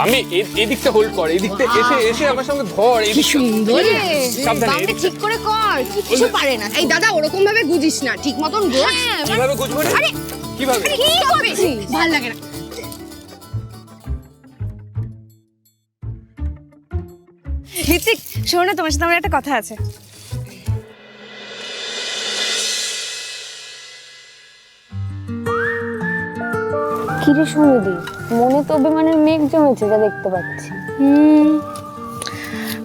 আমি এদিকটা হোল্ড কর, এদিকটা এসে এসে আমার সঙ্গে ধর। কি সুন্দর সাবধানে বামটা ঠিক করে কর, কিছু পারে না। এই দাদা ওরকম ভাবে গুজিস না, ঠিক মতন গোজ। কিভাবে গুজবো রে? আরে কিভাবে? কি করছিস? ভাল লাগে না। ঋত্বিক, শোনো না, তোমার সাথে আমার একটা কথা আছে। কিরে সমিদি, মনে তো অভিমানের মেঘ জমেছে যা দেখতে পাচ্ছি।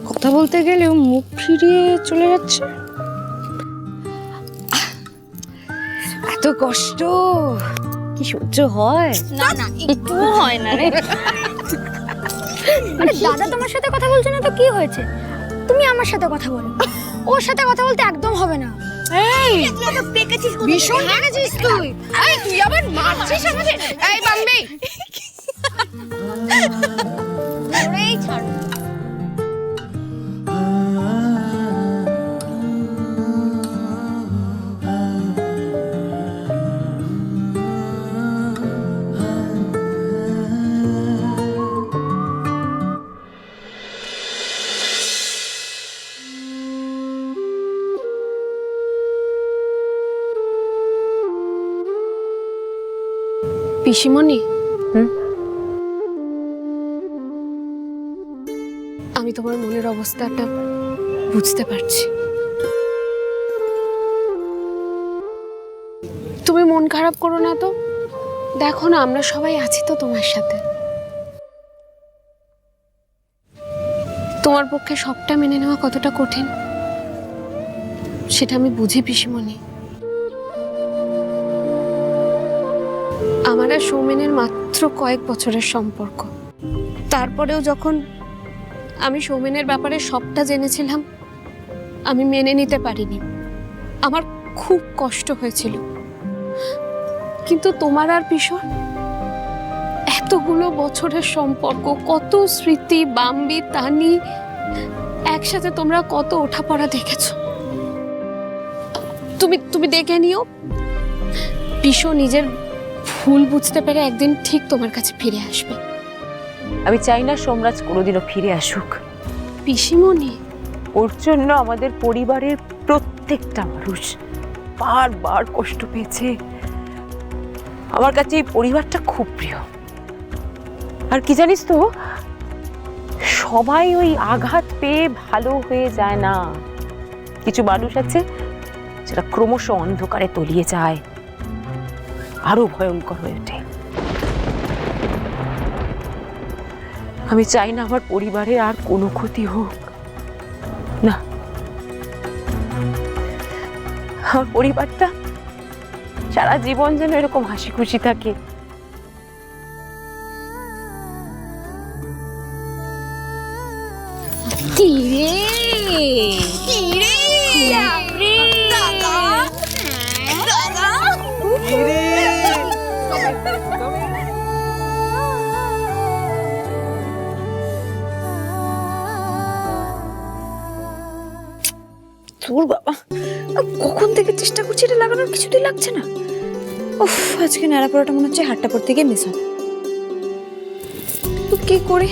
কথা বলতে গেলেও মুখ ফিরিয়ে চলে যাচ্ছে। এত কষ্ট কি সহ্য হয়? না না, একটুও হয় না রে। আরে দাদা তোমার সাথে কথা বলছে না তো কি হয়েছে? তুমি আমার সাথে কথা বলো, ওর সাথে কথা বলতে একদম হবে না। এই তুই তো পেকেছিস, ভীষণ পেরেছিস তুই। এই তুই আবার মারছিস আমাদের। এই বাম্বি ওরেই ছাড়। পিসিমণি, আমি তোমার মনের অবস্থাটা বুঝতে পারছি। তুমি মন খারাপ করো না তো, দেখো না আমরা সবাই আছি তো তোমার সাথে। তোমার পক্ষে সবটা মেনে নেওয়া কতটা কঠিন সেটা আমি বুঝি পিসিমণি। আমার আর সৌমেনের মাত্র কয়েক বছরের সম্পর্ক, তারপরেও যখন আমি সৌমেনের ব্যাপারে সবটা জেনেছিলাম আমি মেনে নিতে পারিনি, আমার খুব কষ্ট হয়েছিল। কিন্তু তোমার আর পিসর এতগুলো বছরের সম্পর্ক, কত স্মৃতি, বাম্বি, তানি, একসাথে তোমরা কত ওঠাপড়া দেখেছো। তুমি দেখে নিও, পিসো নিজের ভুল বুঝতে পেরে একদিন ঠিক তোমার কাছে ফিরে আসবে। আমি চাই না সোমরাজ কোনোদিনও ফিরে আসুক। পিসিমণি, ওর জন্য আমাদের পরিবারের প্রত্যেকটা মানুষ বারবার কষ্ট পেয়েছে। আমার কাছে এই পরিবারটা খুব প্রিয়। আর কি জানিস তো, সবাই ওই আঘাত পেয়ে ভালো হয়ে যায় না। কিছু মানুষ আছে যারা ক্রমশ অন্ধকারে তলিয়ে যায়, আরো ভয়ঙ্কর হয়ে ওঠে। আমি চাই না আমার পরিবারের আর কোনো ক্ষতি হোক না। আমার পরিবারটা সারা জীবন যেন এরকম হাসি খুশি থাকে। কিরে তোর বাবা কখন থেকে চেষ্টা করছি এটা লাগানোর, কিছুতেই লাগছে না। উফ, আজকে ন্যাড়া পড়াটা মনে হচ্ছে হাটটা পড়তে গিয়ে মিস হবে। তো কি করি,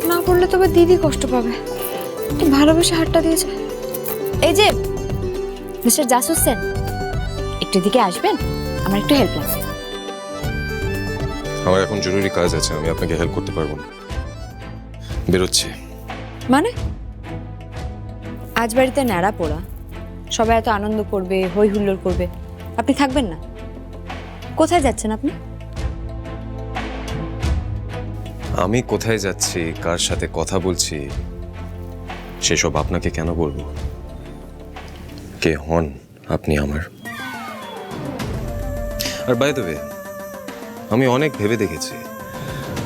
না পড়লে তবে দিদি কষ্ট পাবে। ভালোবেসে হাটটা দিয়েছে। এই যে মিস্টার জাসুস সেন, একটু দিকে আসবেন, আমার একটু হেল্প লাগবে। আমার এখন জরুরি কাজ আছে, আমি আপনাকে হেল্প করতে পারবো না, বেরোচ্ছি। মানে আজ বাড়িতে ন্যাড়া পোড়া, সবাই এত আনন্দ করবে, হই হুল্লোড় করবে, আপনি থাকবেন না? কোথায় যাচ্ছেন আপনি? আমি কোথায় যাচ্ছি, কার সাথে কথা বলছি, সেসব আপনাকে কেন বলবো? কে হন আপনি আমার? আর বাই দ্য ওয়ে, আমি অনেক ভেবে দেখেছি,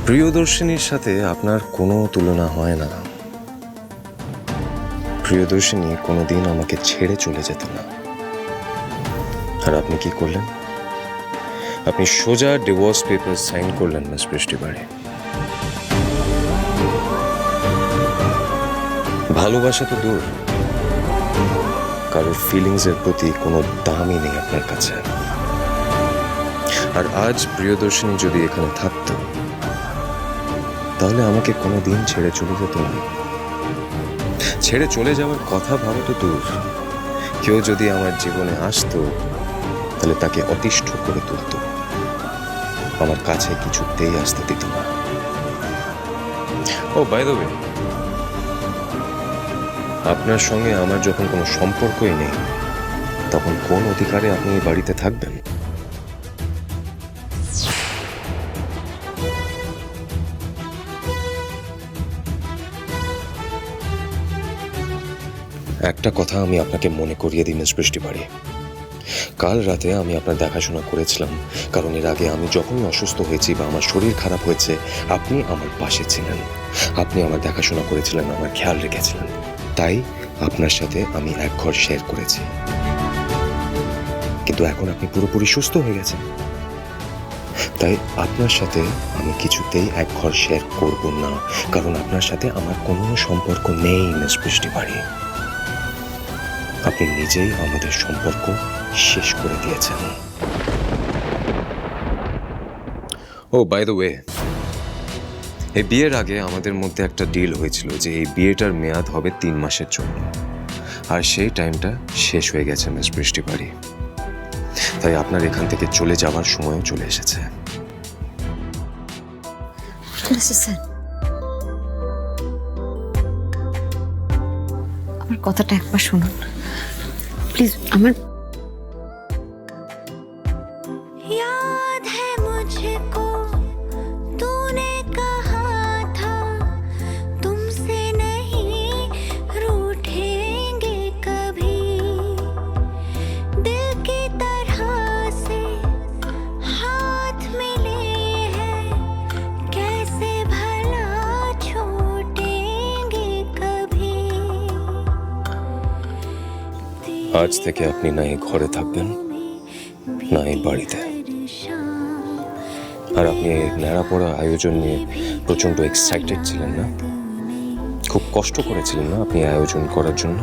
প্রিয়দর্শিনীর সাথে আপনার কোনো তুলনা হয় না। প্রিয়দর্শিনী কোনোদিন আমাকে ছেড়ে চলে যেত না। আর আপনি কি করলেন? আপনি সোজা ডিভোর্স পেপার সাইন করলেন মিস বৃষ্টি বাড়ি। ভালোবাসা তো দূর, কারোর ফিলিংসের প্রতি কোনো দামই নেই আপনার কাছে। আর আজ প্রিয়দর্শিনী যদি এখানে থাকতো তাহলে আমাকে কোনোদিন ছেড়ে চলে যেত না। ছেড়ে চলে যাওয়ার কথা ভাবা তো দূর, কেউ যদি আমার জীবনে আসতো তাহলে তাকে অতিষ্ঠ করে তুলতো, আমার কাছে কিছুতেই আসতে দিত না। ও বাই দ্য ওয়ে, আপনার সঙ্গে আমার যখন কোনো সম্পর্কই নেই, তখন কোন অধিকারে আপনি এই বাড়িতে থাকবেন? একটা কথা আমি আপনাকে মনে করিয়ে দিই মিস বৃষ্টি বাড়ি, কাল রাতে আমি আপনার দেখাশোনা করেছিলাম, কারণ এর আগে আমি যখনই অসুস্থ হয়েছি বা আমার শরীর খারাপ হয়েছে আপনি আমার পাশে ছিলেন, আপনি আমার দেখাশোনা করেছিলেন, আমার খেয়াল রেখেছিলেন। তাই আপনার সাথে আমি এক ঘর শেয়ার করেছি। কিন্তু এখন আপনি পুরোপুরি সুস্থ হয়ে গেছেন, তাই আপনার সাথে আমি কিছুতেই এক ঘর শেয়ার করব না, কারণ আপনার সাথে আমার কোনো সম্পর্ক নেই মিস বৃষ্টি বাড়ি। আপনি নিজেই আমাদের সম্পর্ক শেষ করে দিয়েছেন। ও বাই দ্য ওয়ে, এই বিয়ের আগে আমাদের মধ্যে একটা ডিল হয়েছিল যে এই বিয়েটার মেয়াদ হবে 3 মাসের জন্য, আর সেই টাইমটা শেষ হয়ে গেছে মিস বৃষ্টি বাড়ি। তাই আপনার এখান থেকে চলে যাওয়ার সময়ও চলে এসেছে। আমার কথাটা একবার শুনুন প্লিজ। আমার याद है मुझको तूने कहा था तुमसे नहीं रूठेंगे कभी, दिल की तरह से हाथ मिले हैं कैसे भला छूटेंगे कभी। আজ থেকে আপনি না এই ঘরে থাকবেন না এই বাড়িতে, আর আপনি এই ন্যাড়াপোড়া আয়োজন নিয়ে প্রচন্ড এক্সাইটেড ছিলেন না? খুব কষ্ট করেছিলেন না আপনি আয়োজন করার জন্য?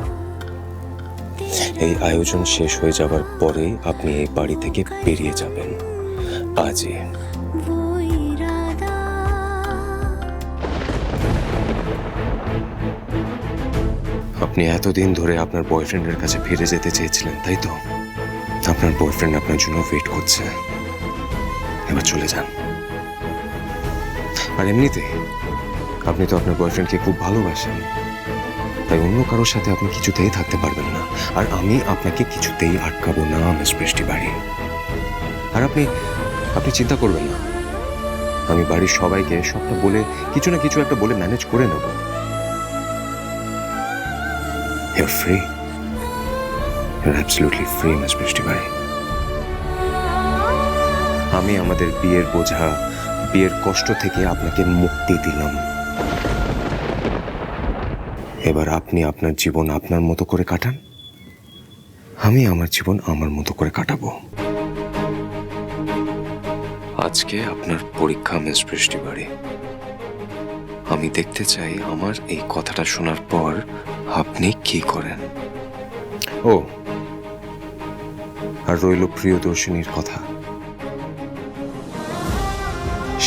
এই আয়োজন শেষ হয়ে যাবার পরেই আপনি এই বাড়ি থেকে বেরিয়ে যাবেন আজই। वो इरादा আপনি এতদিন ধরে আপনার বয়ফ্রেন্ডের কাছে ফিরে যেতে চেয়েছিলেন, তাই তো? আপনার বয়ফ্রেন্ড আপনার জন্য ওয়েট করছে, এবার চলে যান। আর এমনিতে আপনি তো আপনার বয়ফ্রেন্ডকে খুব ভালোবাসেন, তাই অন্য কারোর সাথে আপনি কিছুতেই থাকতে পারবেন না, আর আমি আপনাকে কিছুতেই আটকাবো না মিস বৃষ্টি বাড়ি। আর আপনি চিন্তা করবেন না, আমি বাড়ির সবাইকে সবটা বলে কিছু না কিছু একটা বলে ম্যানেজ করে নেব। You're free. You're absolutely free, Miss বৃষ্টি বাড়ি। আমি আমাদের বিয়ের বোঝা, বিয়ের কষ্ট থেকে আপনাকে মুক্তি দিলাম। এবার আপনি আপনার জীবন আপনার মতো করে কাটান, আমি আমার জীবন আমার মতো করে কাটাবো। আজকে আপনার পরীক্ষা মিস বৃষ্টি বাড়ি। আমি দেখতে চাই আমার এই কথাটা শোনার পর আপনি কি করেন। ও আর রইল প্রিয়দর্শিনীর কথা।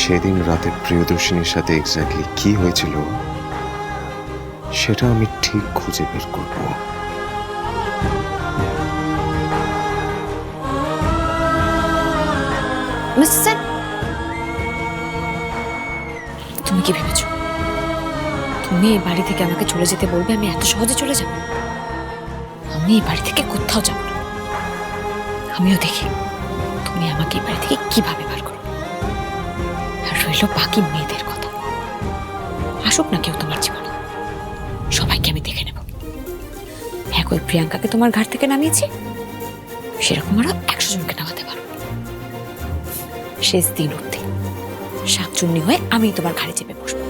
সেদিন রাতে প্রিয়দর্শিনীর সাথে এক্স্যাক্টলি কি হয়েছিল সেটা আমি ঠিক খুঁজে বের করব। মিস্টার সেন, তুমি কি ভেবেছো তুমি এই বাড়ি থেকে আমাকে চলে যেতে বলবে আমি এত সহজে চলে যাব? আমি এই বাড়ি থেকে কোথাও যাব না। আমিও দেখি তুমি আমাকে এই বাড়ি থেকে কিভাবে বার করো। আর রইল বাকি মেয়েদের কথা, আসুক না কেউ তোমার জীবনে, সবাইকে আমি দেখে নেব। এক ওই প্রিয়াঙ্কাকে তোমার ঘাট থেকে নামিয়েছি, সেরকম আরো 100 জনকে নামাতে পারো। শেষ দিন অবধি শাকচুন্নি হয়ে আমি তোমার ঘাড়ে চেপে বসবো।